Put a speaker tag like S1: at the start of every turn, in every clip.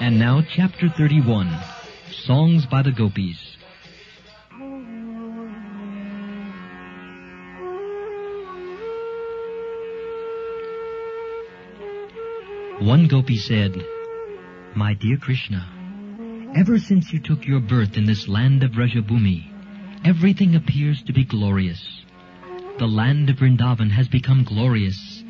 S1: And now, Chapter 31, Songs by the Gopis. One gopi said, "My dear Krishna, ever since you took your birth in this land of Vrajabhumi, everything appears to be glorious. The land of Vrindavan has become glorious,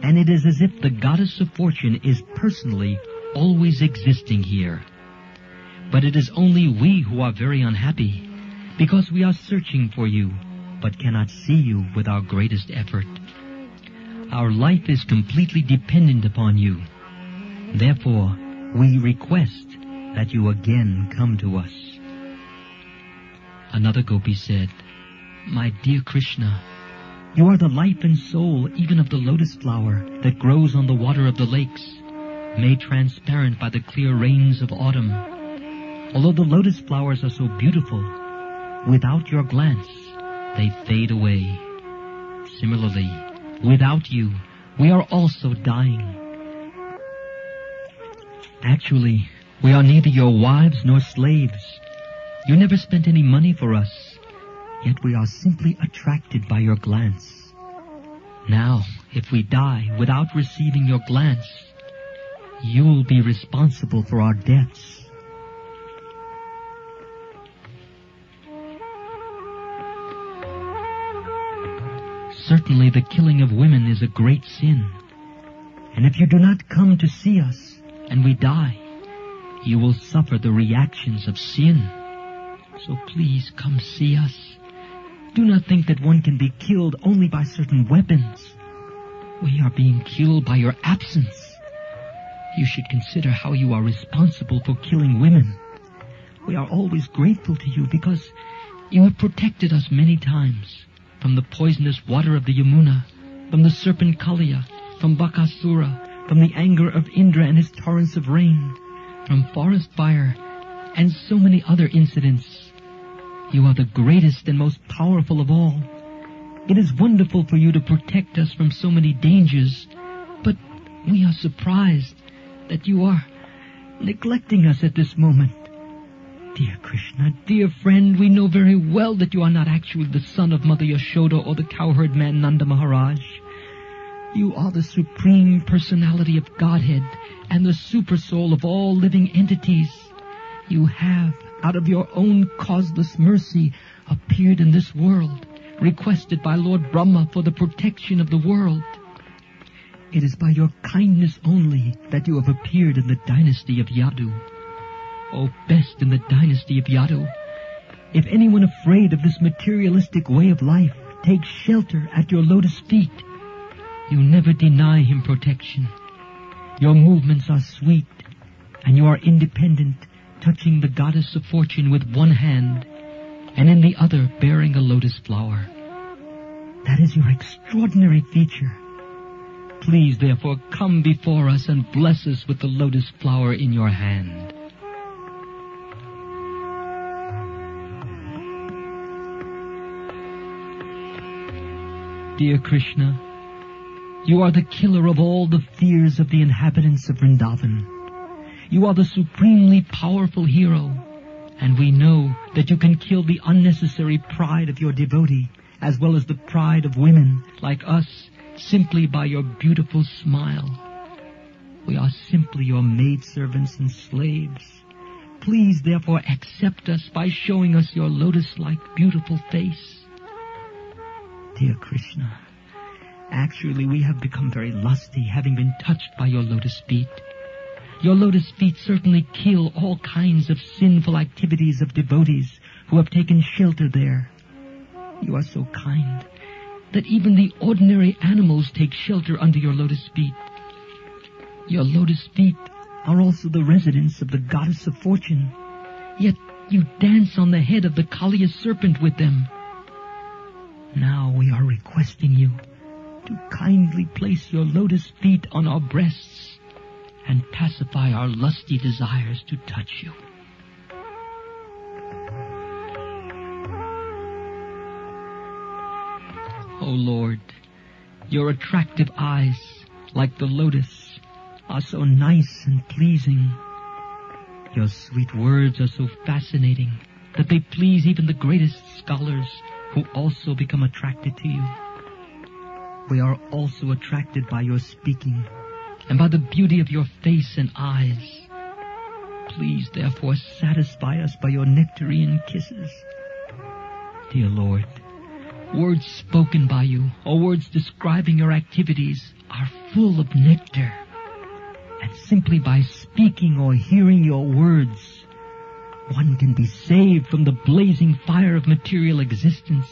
S1: and it is as if the goddess of fortune is personally always existing here. But it is only we who are very unhappy, because we are searching for you, but cannot see you with our greatest effort. Our life is completely dependent upon you. Therefore, we request that you again come to us." Another gopi said, "My dear Krishna, you are the life and soul even of the lotus flower that grows on the water of the lakes, made transparent by the clear rains of autumn. Although the lotus flowers are so beautiful, without your glance, they fade away. Similarly, without you, we are also dying. Actually, we are neither your wives nor slaves. You never spent any money for us, yet we are simply attracted by your glance. Now, if we die without receiving your glance, you will be responsible for our deaths." Certainly the killing of women is a great sin, and if you do not come to see us and we die, you will suffer the reactions of sin. So please come see us. Do not think that one can be killed only by certain weapons. We are being killed by your absence. You should consider how you are responsible for killing women. We are always grateful to you because you have protected us many times from the poisonous water of the Yamuna, from the serpent Kaliya, from Bakasura, from the anger of Indra and his torrents of rain, from forest fire, and so many other incidents. You are the greatest and most powerful of all. It is wonderful for you to protect us from so many dangers, but we are surprised that you are neglecting us at this moment. Dear Krishna, dear friend, we know very well that you are not actually the son of Mother Yashoda or the cowherd man Nanda Maharaj. You are the supreme personality of Godhead and the supersoul of all living entities. You have, out of your own causeless mercy, appeared in this world, requested by Lord Brahma for the protection of the world. It is by your kindness only that you have appeared in the dynasty of Yadu. Oh, best in the dynasty of Yadu, if anyone afraid of this materialistic way of life takes shelter at your lotus feet, you never deny him protection. Your movements are sweet, and you are independent, touching the goddess of fortune with one hand, and in the other bearing a lotus flower. That is your extraordinary feature. Please, therefore, come before us and bless us with the lotus flower in your hand." Dear Krishna, you are the killer of all the fears of the inhabitants of Vrindavan. You are the supremely powerful hero, and we know that you can kill the unnecessary pride of your devotee, as well as the pride of women like us, simply by your beautiful smile. We are simply your maidservants and slaves. Please, therefore, accept us by showing us your lotus-like beautiful face. Dear Krishna, actually we have become very lusty, having been touched by your lotus feet. Your lotus feet certainly kill all kinds of sinful activities of devotees who have taken shelter there. You are so kind that even the ordinary animals take shelter under your lotus feet. Your lotus feet are also the residence of the goddess of fortune, yet you dance on the head of the Kaliya serpent with them. Now we are requesting you to kindly place your lotus feet on our breasts and pacify our lusty desires to touch you. O Lord, your attractive eyes, like the lotus, are so nice and pleasing. Your sweet words are so fascinating that they please even the greatest scholars, who also become attracted to you. We are also attracted by your speaking and by the beauty of your face and eyes. Please, therefore, satisfy us by your nectarine kisses. Dear Lord, words spoken by you or words describing your activities are full of nectar. And simply by speaking or hearing your words, one can be saved from the blazing fire of material existence.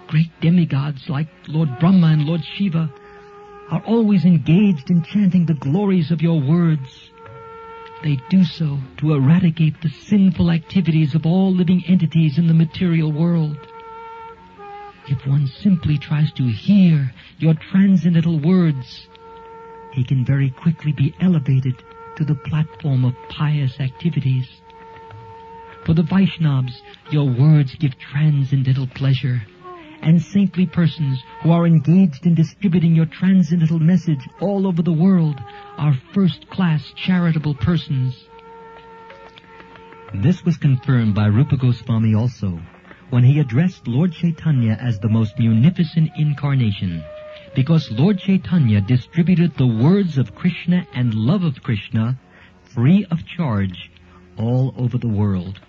S1: Great demigods like Lord Brahma and Lord Shiva are always engaged in chanting the glories of your words. They do so to eradicate the sinful activities of all living entities in the material world. If one simply tries to hear your transcendental words, he can very quickly be elevated to the platform of pious activities. For the Vaishnavas, your words give transcendental pleasure, and saintly persons who are engaged in distributing your transcendental message all over the world are first-class charitable persons. This was confirmed by Rupa Goswami also, when he addressed Lord Chaitanya as the most munificent incarnation, because Lord Chaitanya distributed the words of Krishna and love of Krishna free of charge all over the world.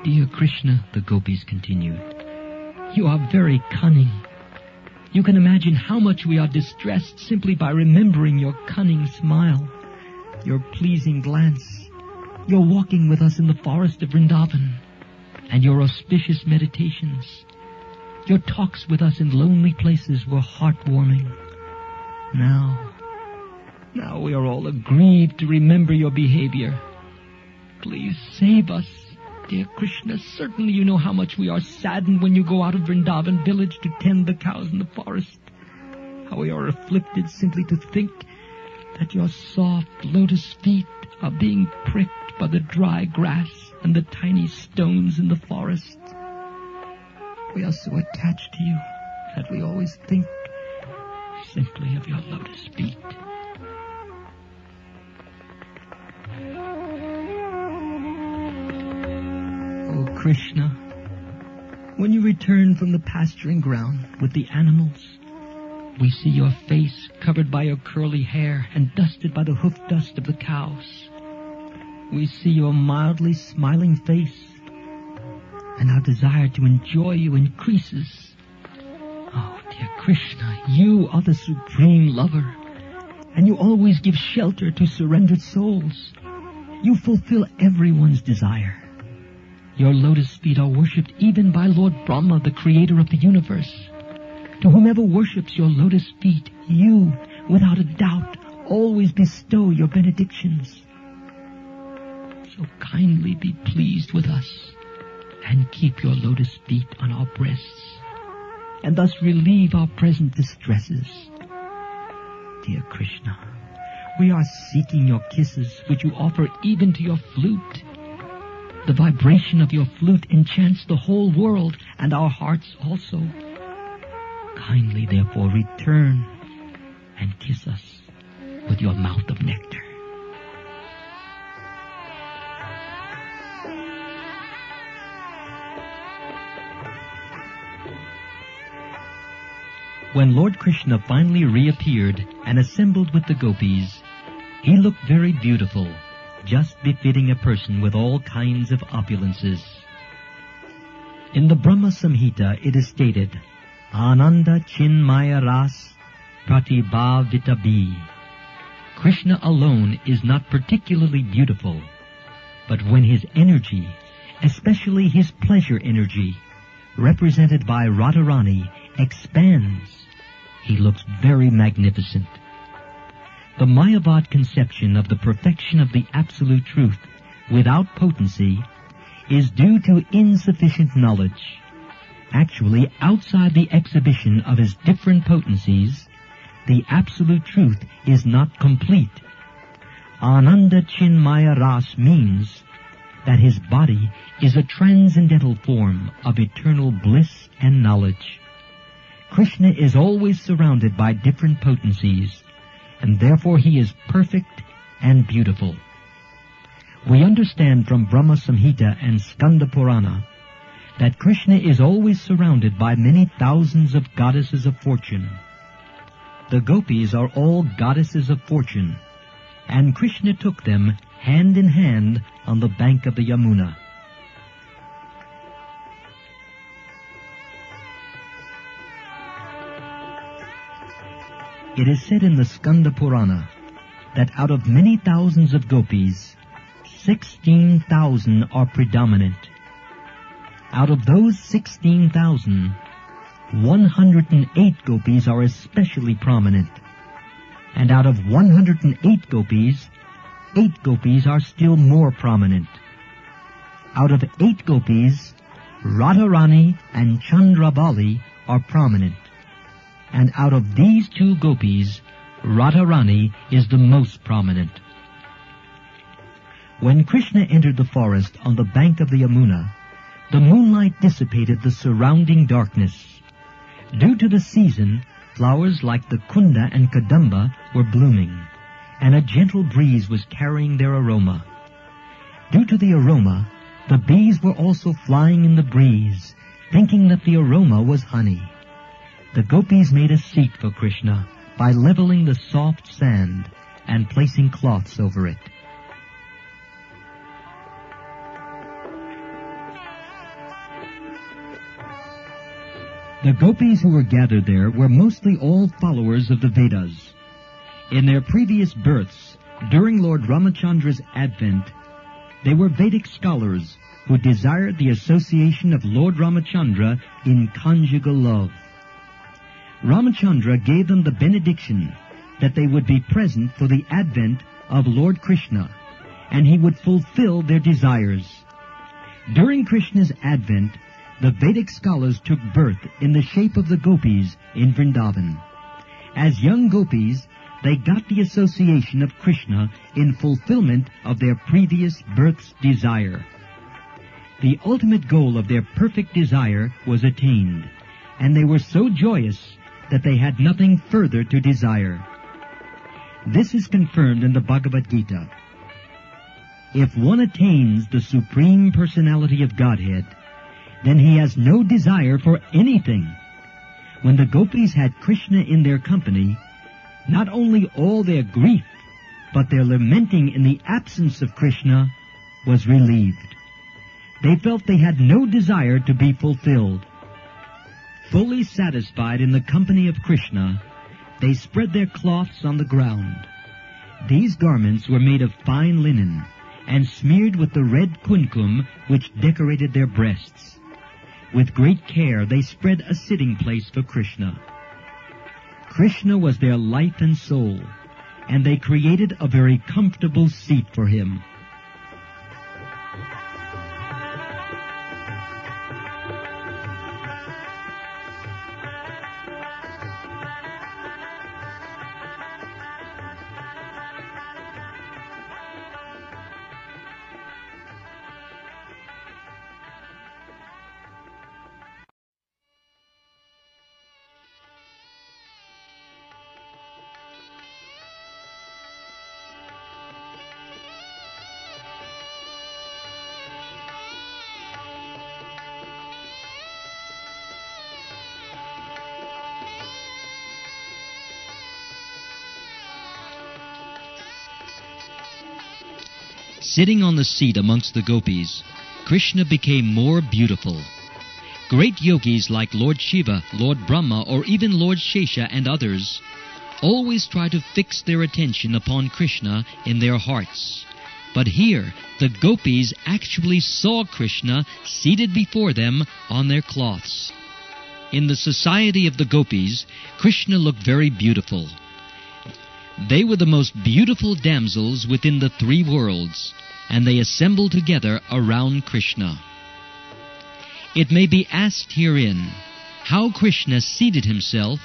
S1: Dear Krishna, the Gopis continued, you are very cunning. You can imagine how much we are distressed simply by remembering your cunning smile, your pleasing glance, your walking with us in the forest of Vrindavan, and your auspicious meditations. Your talks with us in lonely places were heartwarming. Now we are all aggrieved to remember your behavior. Please save us. Dear Krishna, certainly you know how much we are saddened when you go out of Vrindavan village to tend the cows in the forest. How we are afflicted simply to think that your soft lotus feet are being pricked by the dry grass and the tiny stones in the forest. We are so attached to you that we always think simply of your lotus feet. O Krishna, when you return from the pasturing ground with the animals, we see your face covered by your curly hair and dusted by the hoof dust of the cows. We see your mildly smiling face, and our desire to enjoy you increases. Oh, dear Krishna, you are the supreme lover, and you always give shelter to surrendered souls. You fulfill everyone's desire. Your lotus feet are worshipped even by Lord Brahma, the creator of the universe. To whomever worships your lotus feet, you, without a doubt, always bestow your benedictions. So kindly be pleased with us, and keep your lotus feet on our breasts, and thus relieve our present distresses. Dear Krishna, we are seeking your kisses, which you offer even to your flute. The vibration of your flute enchants the whole world, and our hearts also. Kindly, therefore, return and kiss us with your mouth of nectar. When Lord Krishna finally reappeared and assembled with the gopis, he looked very beautiful, just befitting a person with all kinds of opulences. In the Brahma Samhita it is stated, Ananda Chinmaya Ras Pratibhavitabi. Krishna alone is not particularly beautiful, but when his energy, especially his pleasure energy, represented by Radharani, expands, he looks very magnificent. The Mayavad conception of the perfection of the Absolute Truth without potency is due to insufficient knowledge. Actually, outside the exhibition of his different potencies, the Absolute Truth is not complete. Ananda Chinmaya Ras means that his body is a transcendental form of eternal bliss and knowledge. Krishna is always surrounded by different potencies, and therefore he is perfect and beautiful. We understand from Brahma Samhita and Skanda Purana that Krishna is always surrounded by many thousands of goddesses of fortune. The gopis are all goddesses of fortune, and Krishna took them hand in hand on the bank of the Yamuna. It is said in the Skanda Purana that out of many thousands of gopis, 16,000 are predominant. Out of those 16,000, 108 gopis are especially prominent. And out of 108 gopis, 8 gopis are still more prominent. Out of 8 gopis, Radharani and Chandravali are prominent. And out of these 2 gopis, Radharani is the most prominent. When Krishna entered the forest on the bank of the Yamuna, the moonlight dissipated the surrounding darkness. Due to the season, flowers like the kunda and kadamba were blooming, and a gentle breeze was carrying their aroma. Due to the aroma, the bees were also flying in the breeze, thinking that the aroma was honey. The gopis made a seat for Krishna by leveling the soft sand and placing cloths over it. The gopis who were gathered there were mostly all followers of the Vedas. In their previous births, during Lord Ramachandra's advent, they were Vedic scholars who desired the association of Lord Ramachandra in conjugal love. Ramachandra gave them the benediction that they would be present for the advent of Lord Krishna, and he would fulfill their desires. During Krishna's advent, the Vedic scholars took birth in the shape of the gopis in Vrindavan. As young gopis, they got the association of Krishna in fulfillment of their previous birth's desire. The ultimate goal of their perfect desire was attained, and they were so joyous that they had nothing further to desire. This is confirmed in the Bhagavad Gita. If one attains the Supreme Personality of Godhead, then he has no desire for anything. When the gopis had Krishna in their company, not only all their grief, but their lamenting in the absence of Krishna was relieved. They felt they had no desire to be fulfilled. Fully satisfied in the company of Krishna, they spread their cloths on the ground. These garments were made of fine linen and smeared with the red kumkum which decorated their breasts. With great care, they spread a sitting place for Krishna. Krishna was their life and soul, and they created a very comfortable seat for him. Sitting on the seat amongst the gopis, Krishna became more beautiful. Great yogis like Lord Shiva, Lord Brahma, or even Lord Shesha and others always try to fix their attention upon Krishna in their hearts. But here, the gopis actually saw Krishna seated before them on their cloths. In the society of the gopis, Krishna looked very beautiful. They were the most beautiful damsels within the 3 worlds, and they assembled together around Krishna. It may be asked herein how Krishna seated himself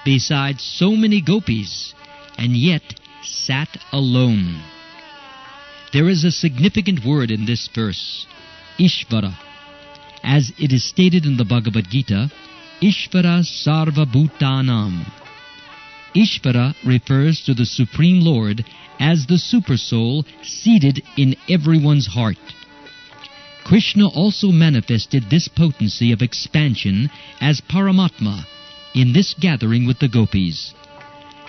S1: beside so many gopis, and yet sat alone. There is a significant word in this verse, Ishvara. As it is stated in the Bhagavad Gita, Ishvara Sarva Bhutanam. Ishvara refers to the Supreme Lord as the Supersoul seated in everyone's heart. Krishna also manifested this potency of expansion as Paramatma in this gathering with the gopis.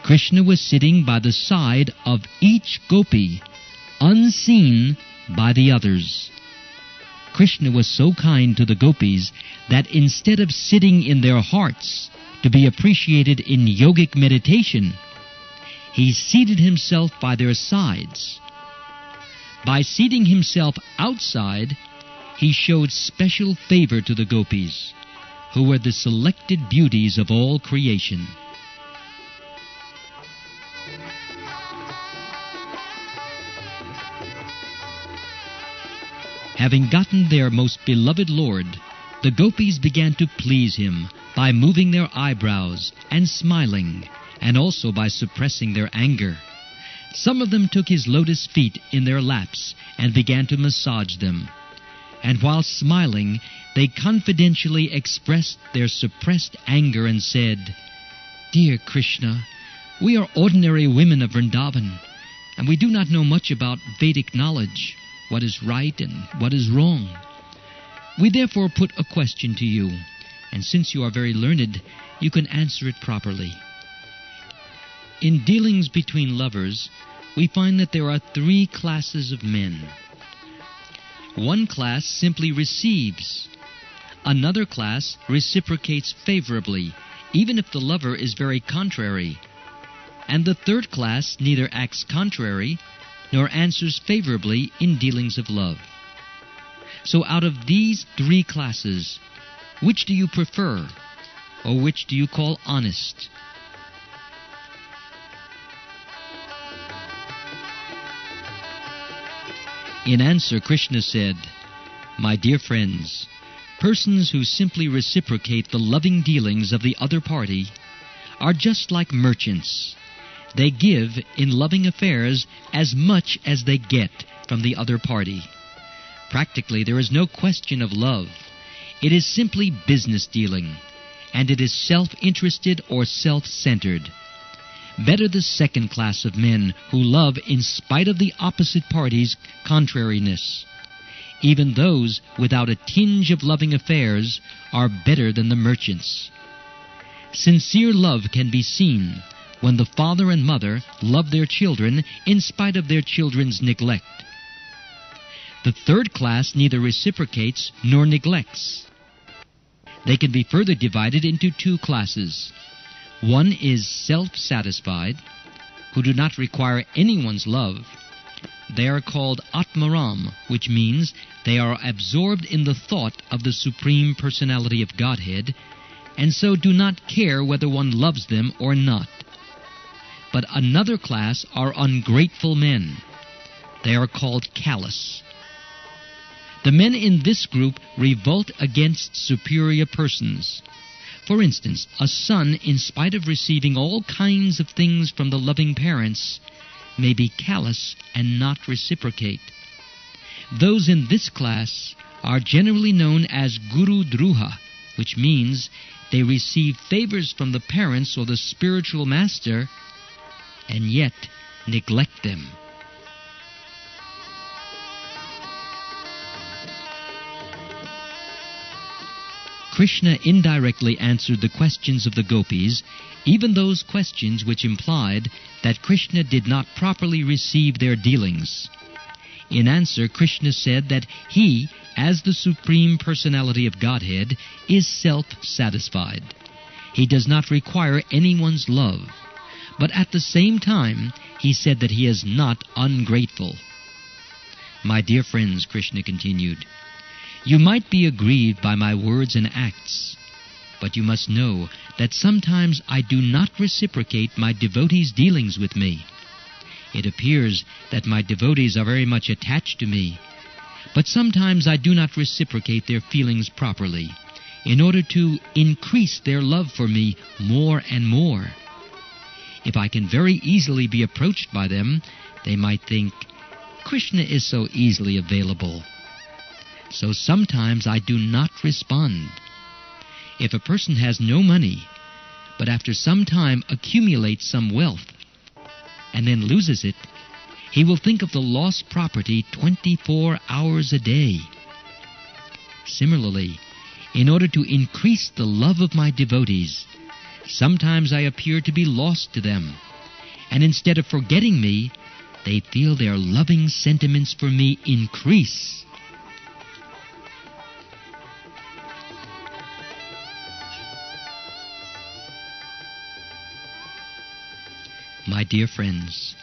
S1: Krishna was sitting by the side of each gopi, unseen by the others. Krishna was so kind to the gopis that instead of sitting in their hearts to be appreciated in yogic meditation, he seated himself by their sides. By seating himself outside, he showed special favor to the gopis, who were the selected beauties of all creation. Having gotten their most beloved Lord, the gopis began to please him by moving their eyebrows and smiling, and also by suppressing their anger. Some of them took his lotus feet in their laps and began to massage them. And while smiling, they confidentially expressed their suppressed anger and said, "Dear Krishna, we are ordinary women of Vrindavan, and we do not know much about Vedic knowledge, what is right and what is wrong. We therefore put a question to you, and since you are very learned, you can answer it properly. In dealings between lovers, we find that there are 3 classes of men. One class simply receives. Another class reciprocates favorably, even if the lover is very contrary. And the third class neither acts contrary nor answers favorably in dealings of love. So out of these 3 classes, which do you prefer, or which do you call honest?" In answer, Krishna said, "My dear friends, persons who simply reciprocate the loving dealings of the other party are just like merchants. They give in loving affairs as much as they get from the other party. Practically, there is no question of love. It is simply business dealing, and it is self-interested or self-centered. Better the second class of men who love in spite of the opposite party's contrariness. Even those without a tinge of loving affairs are better than the merchants. Sincere love can be seen when the father and mother love their children in spite of their children's neglect. The third class neither reciprocates nor neglects. They can be further divided into 2 classes. One is self-satisfied, who do not require anyone's love. They are called Atmaram, which means they are absorbed in the thought of the Supreme Personality of Godhead, and so do not care whether one loves them or not. But another class are ungrateful men. They are called callous. The men in this group revolt against superior persons. For instance, a son, in spite of receiving all kinds of things from the loving parents, may be callous and not reciprocate. Those in this class are generally known as Guru Druha, which means they receive favors from the parents or the spiritual master and yet neglect them. Krishna indirectly answered the questions of the gopis, even those questions which implied that Krishna did not properly receive their dealings. In answer, Krishna said that he, as the Supreme Personality of Godhead, is self-satisfied. He does not require anyone's love. But at the same time, he said that he is not ungrateful. My dear friends, Krishna continued, you might be aggrieved by my words and acts, but you must know that sometimes I do not reciprocate my devotees' dealings with me. It appears that my devotees are very much attached to me, but sometimes I do not reciprocate their feelings properly, in order to increase their love for me more and more. If I can very easily be approached by them, they might think, Krishna is so easily available. So sometimes I do not respond. If a person has no money, but after some time accumulates some wealth, and then loses it, he will think of the lost property 24 hours a day. Similarly, in order to increase the love of my devotees, sometimes I appear to be lost to them, and instead of forgetting me, they feel their loving sentiments for me increase. My dear friends,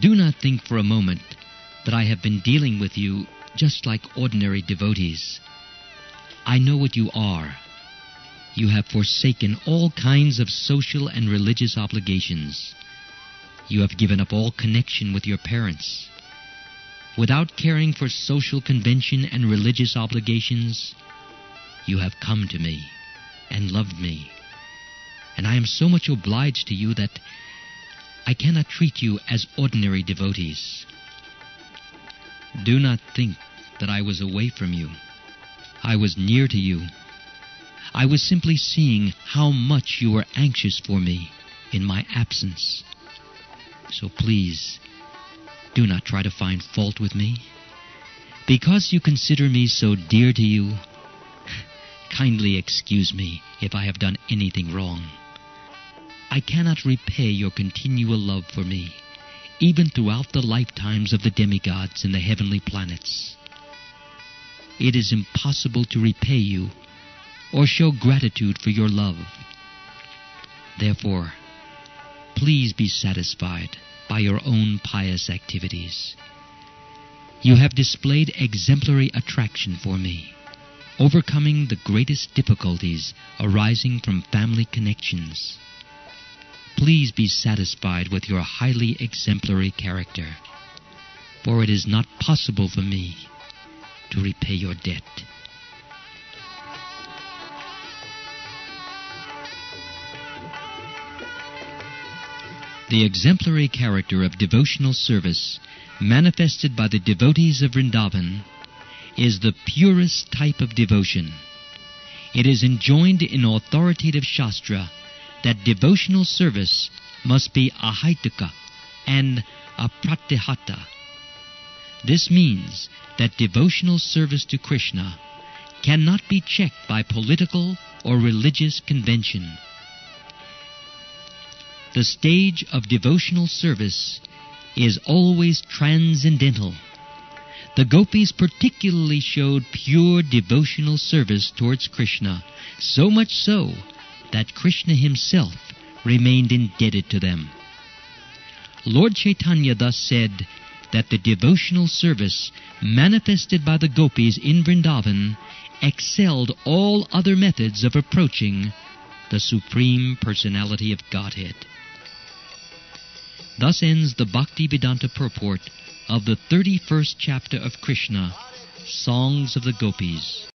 S1: do not think for a moment that I have been dealing with you just like ordinary devotees. I know what you are. You have forsaken all kinds of social and religious obligations. You have given up all connection with your parents. Without caring for social convention and religious obligations, you have come to me and loved me. And I am so much obliged to you that I cannot treat you as ordinary devotees. Do not think that I was away from you. I was near to you. I was simply seeing how much you were anxious for me in my absence. So please, do not try to find fault with me. Because you consider me so dear to you, kindly excuse me if I have done anything wrong. I cannot repay your continual love for me, even throughout the lifetimes of the demigods in the heavenly planets. It is impossible to repay you or show gratitude for your love. Therefore, please be satisfied by your own pious activities. You have displayed exemplary attraction for me, overcoming the greatest difficulties arising from family connections. Please be satisfied with your highly exemplary character, for it is not possible for me to repay your debt. The exemplary character of devotional service manifested by the devotees of Vrindavan is the purest type of devotion. It is enjoined in authoritative Shastra that devotional service must be ahaituka and apratihata. This means that devotional service to Krishna cannot be checked by political or religious convention. The stage of devotional service is always transcendental. The Gopis particularly showed pure devotional service towards Krishna, so much so that Krishna himself remained indebted to them. Lord Chaitanya thus said that the devotional service manifested by the Gopis in Vrindavan excelled all other methods of approaching the Supreme Personality of Godhead. Thus ends the Bhaktivedanta purport of the 31st chapter of Krishna, Songs of the Gopis.